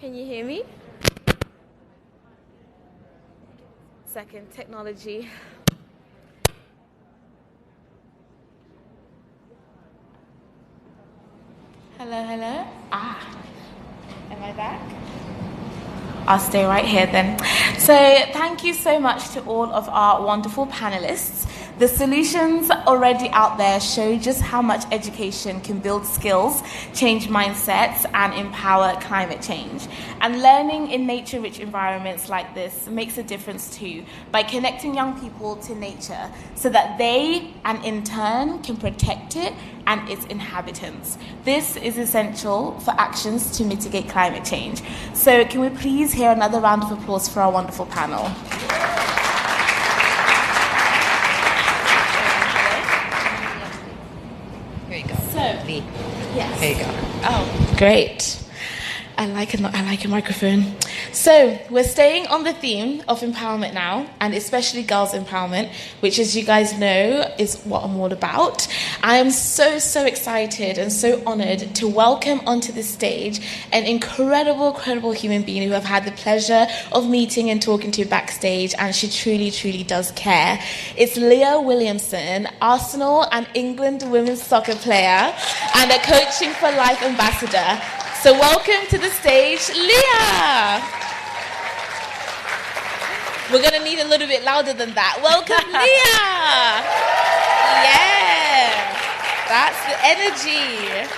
Can you hear me? Second, technology. Hello, hello. Am I back? I'll stay right here then. So thank you so much to all of our wonderful panelists. The solutions already out there show just how much education can build skills, change mindsets, and empower climate change. And learning in nature-rich environments like this makes a difference too, by connecting young people to nature so that they, and in turn, can protect it and its inhabitants. This is essential for actions to mitigate climate change. So can we please hear another round of applause for our wonderful panel? Here you go. So, yes. Here you go. Oh, great. I like a microphone. So we're staying on the theme of empowerment now, and especially girls' empowerment, which, as you guys know, is what I'm all about. I am so excited and so honoured to welcome onto the stage an incredible human being who I've had the pleasure of meeting and talking to backstage, and she truly does care. It's Wيليامسون, Arsenal and England women's soccer player and a Coaching for Life ambassador. So welcome to the stage, Leah. We're going to need a little bit louder than that. Welcome, Leah. Yeah, that's the energy.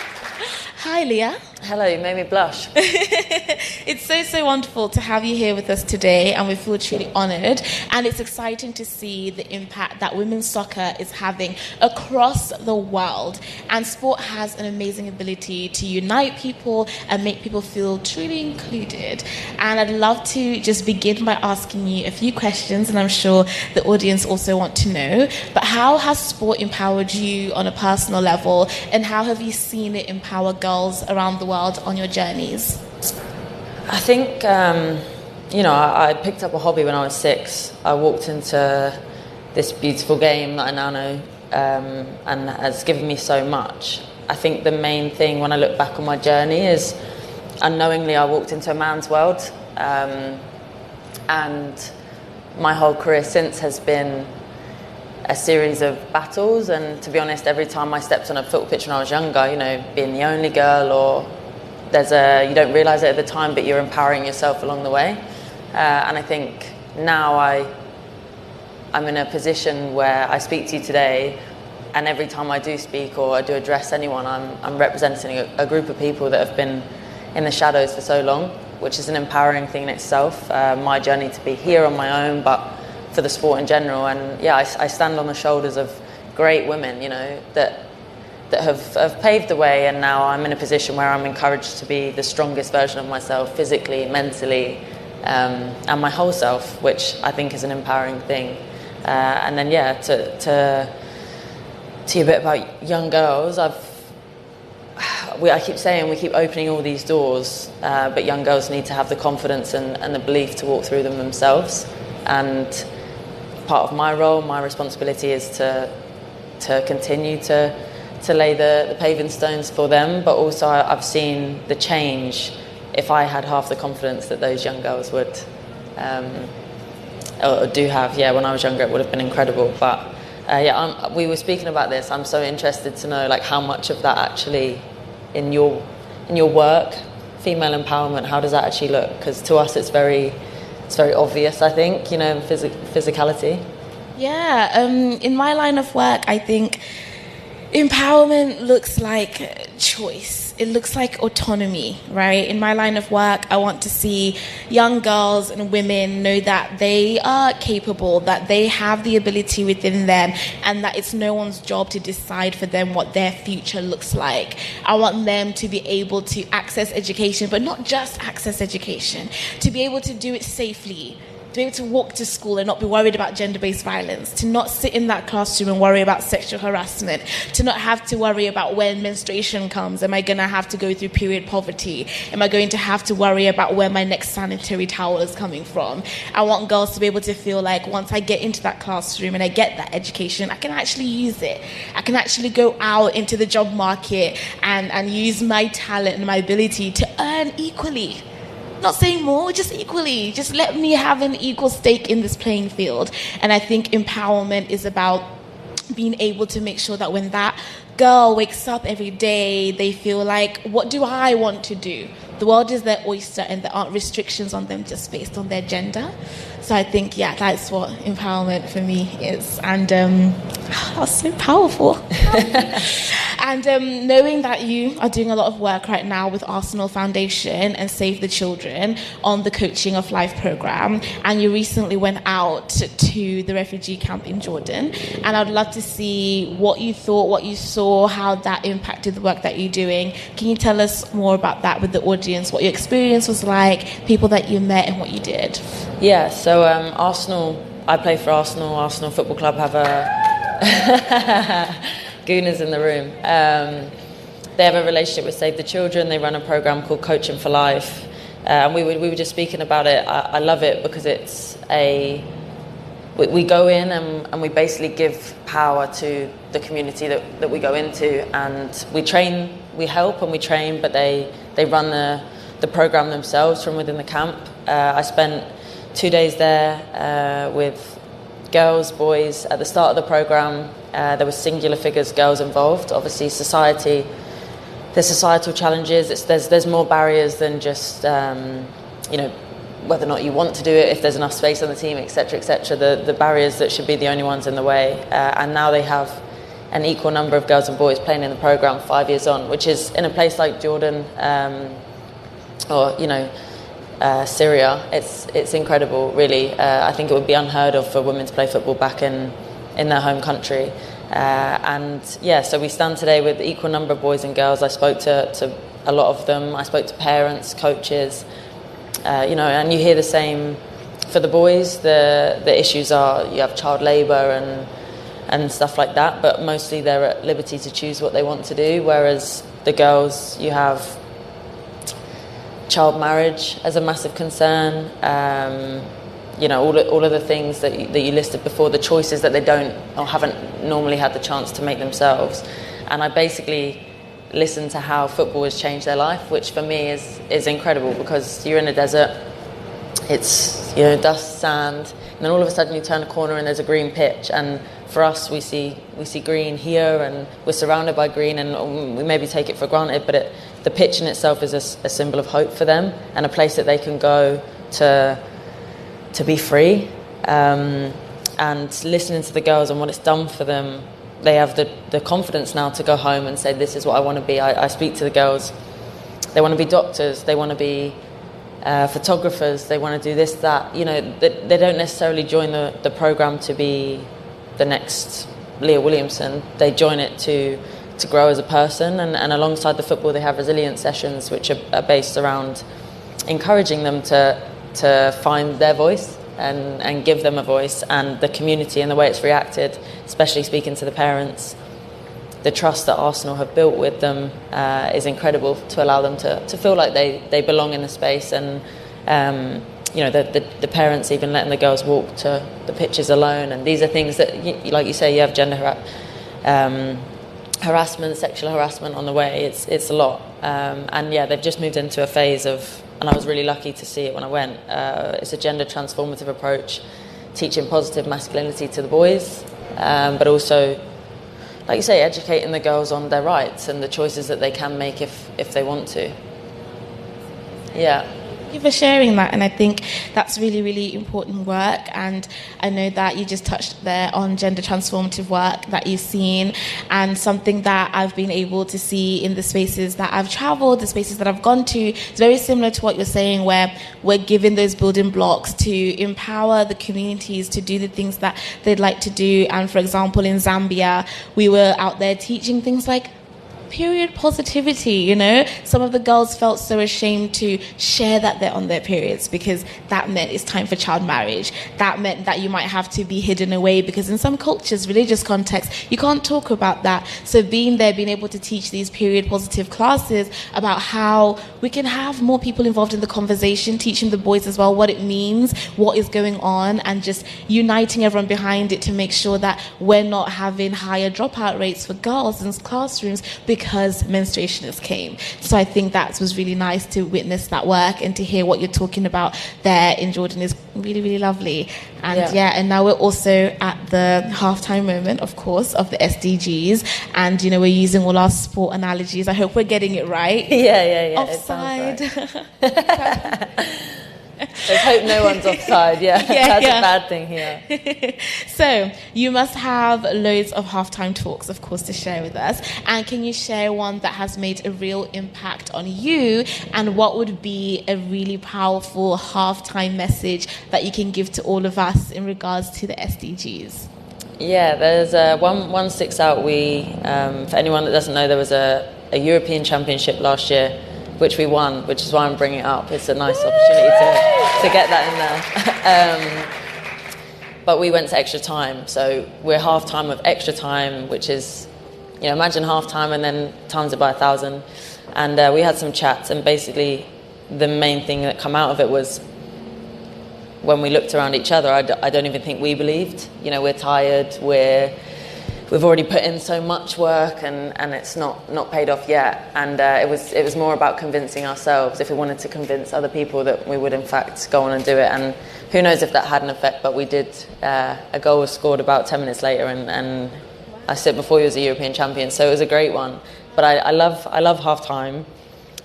Hi, Leah. Hello, you made me blush. It's so wonderful to have you here with us today, and we feel truly honoured. And it's exciting to see the impact that women's soccer is having across the world. And sport has an amazing ability to unite people and make people feel truly included. And I'd love to just begin by asking you a few questions, and I'm sure the audience also want to know. But how has sport empowered you on a personal level, and how have you seen it empower girls around the world on your journeys? I think, I picked up a hobby when I was 6. I walked into this beautiful game that I now know and has given me so much. I think the main thing when I look back on my journey is unknowingly I walked into a man's world, and my whole career since has been a series of battles. And to be honest, every time I stepped on a football pitch when I was younger, being the only girl, or you don't realise it at the time, but you're empowering yourself along the way. And I think now I'm in a position where I speak to you today, and every time I do speak or I do address anyone, I'm representing a group of people that have been in the shadows for so long, which is an empowering thing in itself. My journey to be here on my own, but for the sport in general. And yeah, I stand on the shoulders of great women, that have paved the way, and now I'm in a position where I'm encouraged to be the strongest version of myself, physically, mentally, and my whole self, which I think is an empowering thing. And then to you a bit about young girls, I keep saying we keep opening all these doors, but young girls need to have the confidence and the belief to walk through them themselves. And part of my role, my responsibility is to continue to lay the paving stones for them, but also I've seen the change. If I had half the confidence that those young girls would or do have, when I was younger, it would have been incredible. But we were speaking about this. I'm so interested to know how much of that actually in your work, female empowerment, how does that actually look? Because to us it's very obvious, I think, physicality. Yeah, in my line of work, I think empowerment looks like choice. It looks like autonomy, right? In my line of work, I want to see young girls and women know that they are capable, that they have the ability within them, and that it's no one's job to decide for them what their future looks like. I want them to be able to access education, but not just access education, to be able to do it safely, to be able to walk to school and not be worried about gender-based violence, to not sit in that classroom and worry about sexual harassment, to not have to worry about when menstruation comes. Am I going to have to go through period poverty? Am I going to have to worry about where my next sanitary towel is coming from? I want girls to be able to feel like once I get into that classroom and I get that education, I can actually use it. I can actually go out into the job market and use my talent and my ability to earn equally not saying more, just equally. Just let me have an equal stake in this playing field. And I think empowerment is about being able to make sure that when that girl wakes up every day, they feel like, what do I want to do? The world is their oyster and there aren't restrictions on them just based on their gender. So I think, that's what empowerment for me is. And that was so powerful. And knowing that you are doing a lot of work right now with Arsenal Foundation and Save the Children on the Coaching of Life program, and you recently went out to the refugee camp in Jordan, and I'd love to see what you thought, what you saw, how that impacted the work that you're doing. Can you tell us more about that with the audience, what your experience was like, people that you met and what you did? Yeah, so Arsenal, I play for Arsenal Football Club have a... Gooners in the room. They have a relationship with Save the Children. They run a program called Coaching for Life. And we were just speaking about it. I love it because it's we go in and we basically give power to the community that we go into, and we train, we help and we train, but they run the program themselves from within the camp. I spent 2 days there with girls, boys. At the start of the program, there were singular figures, girls involved. Obviously, there's societal challenges. There's more barriers than just whether or not you want to do it, if there's enough space on the team, etc., etc. The barriers that should be the only ones in the way. And now they have an equal number of girls and boys playing in the program 5 years on, which is in a place like Jordan Syria. It's incredible, really. I think it would be unheard of for women to play football back in their home country. So we stand today with equal number of boys and girls. I spoke to a lot of them. I spoke to parents, coaches, and you hear the same for the boys. The issues are you have child labour and stuff like that, but mostly they're at liberty to choose what they want to do, whereas the girls, you have child marriage as a massive concern, all of the things that you listed before, the choices that they don't or haven't normally had the chance to make themselves. And I basically listen to how football has changed their life, which for me is incredible, because you're in a desert, it's dust, sand, and then all of a sudden you turn a corner and there's a green pitch, and for us we see green here and we're surrounded by green, and we maybe take it for granted, but the pitch in itself is a symbol of hope for them and a place that they can go to be free. And listening to the girls and what it's done for them, they have the confidence now to go home and say, this is what I want to be. I speak to the girls, they want to be doctors, they want to be photographers, they want to do this, that. They don't necessarily join the program to be the next Leah Williamson. They join it to grow as a person, and alongside the football they have resilience sessions, which are based around encouraging them to find their voice and give them a voice. And the community and the way it's reacted, especially speaking to the parents, the trust that Arsenal have built with them is incredible, to allow them to feel like they belong in the space. And the parents even letting the girls walk to the pitches alone. And these are things that, like you say, you have gender harassment, sexual harassment on the way. It's a lot. They've just moved into a phase of, and I was really lucky to see it when I went, it's a gender transformative approach, teaching positive masculinity to the boys, but also, like you say, educating the girls on their rights and the choices that they can make if they want to. Yeah. Thank you for sharing that, and I think that's really, really important work. And I know that you just touched there on gender transformative work that you've seen, and something that I've been able to see in the spaces that I've travelled, the spaces that I've gone to. It's very similar to what you're saying, where we're given those building blocks to empower the communities to do the things that they'd like to do. And for example, in Zambia, we were out there teaching things like period positivity. Some of the girls felt so ashamed to share that they're on their periods, because that meant it's time for child marriage. That meant that you might have to be hidden away, because in some cultures, religious contexts, you can't talk about that. So being able to teach these period positive classes about how we can have more people involved in the conversation, teaching the boys as well what it means, what is going on, and just uniting everyone behind it to make sure that we're not having higher dropout rates for girls in classrooms because because menstruations came. So I think that was really nice to witness that work and to hear what you're talking about there in Jordan is really, really lovely. And and now we're also at the halftime moment, of course, of the SDGs. And, you know, we're using all our sport analogies. I hope we're getting it right. Yeah. Offside. It sounds right. Let's hope no one's offside. That's a bad thing here. So you must have loads of halftime talks, of course, to share with us. And can you share one that has made a real impact on you? And what would be a really powerful halftime message that you can give to all of us in regards to the SDGs? Yeah, there's one sticks out. For anyone that doesn't know, there was a European Championship last year, which we won, which is why I'm bringing it up. It's a nice opportunity to get that in there. But we went to extra time, so we're half time of extra time, which is, you know, imagine half time and then times it by 1,000. And we had some chats, and basically the main thing that come out of it was when we looked around each other, I don't even think we believed. You know, we're tired, we've already put in so much work and it's not paid off yet. And it was more about convincing ourselves, if we wanted to convince other people, that we would in fact go on and do it. And who knows if that had an effect, but we did. A goal was scored about 10 minutes later, and I said before, he was a European champion, so it was a great one. But I love half time,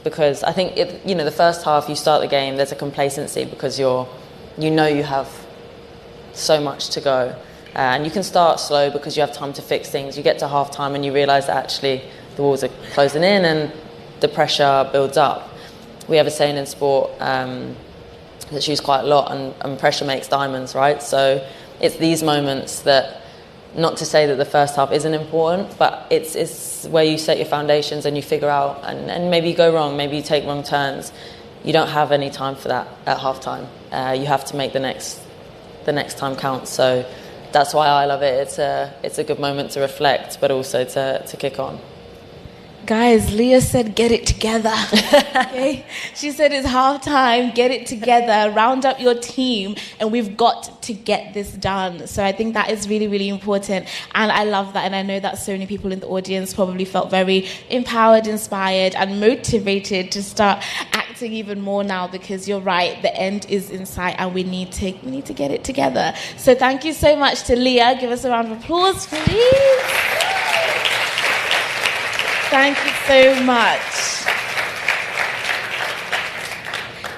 because I think the first half, you start the game, there's a complacency because you have so much to go. And you can start slow because you have time to fix things. You get to half-time and you realise that actually the walls are closing in and the pressure builds up. We have a saying in sport that's used quite a lot, and pressure makes diamonds, right? So it's these moments that, not to say that the first half isn't important, but it's where you set your foundations and you figure out, and maybe you go wrong, maybe you take wrong turns. You don't have any time for that at half-time. You have to make the next time count. So that's why I love it. It's a good moment to reflect, but also to kick on. Guys, Leah said, get it together. Okay? She said it's halftime, get it together, round up your team, and we've got to get this done. So I think that is really, really important. And I love that. And I know that so many people in the audience probably felt very empowered, inspired, and motivated to start acting even more now, because you're right, the end is in sight and we need to get it together. So thank you so much to Leah. Give us a round of applause, please. Thank you so much.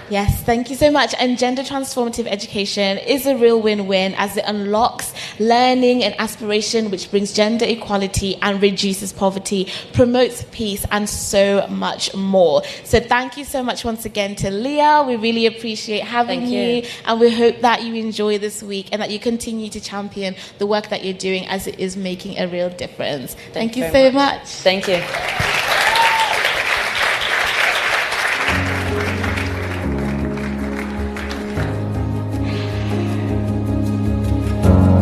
Yes, thank you so much. And gender transformative education is a real win-win, as it unlocks learning and aspiration, which brings gender equality and reduces poverty, promotes peace, and so much more. So thank you so much once again to Leah. We really appreciate having you. And we hope that you enjoy this week and that you continue to champion the work that you're doing, as it is making a real difference. Thank you so much. Thank you.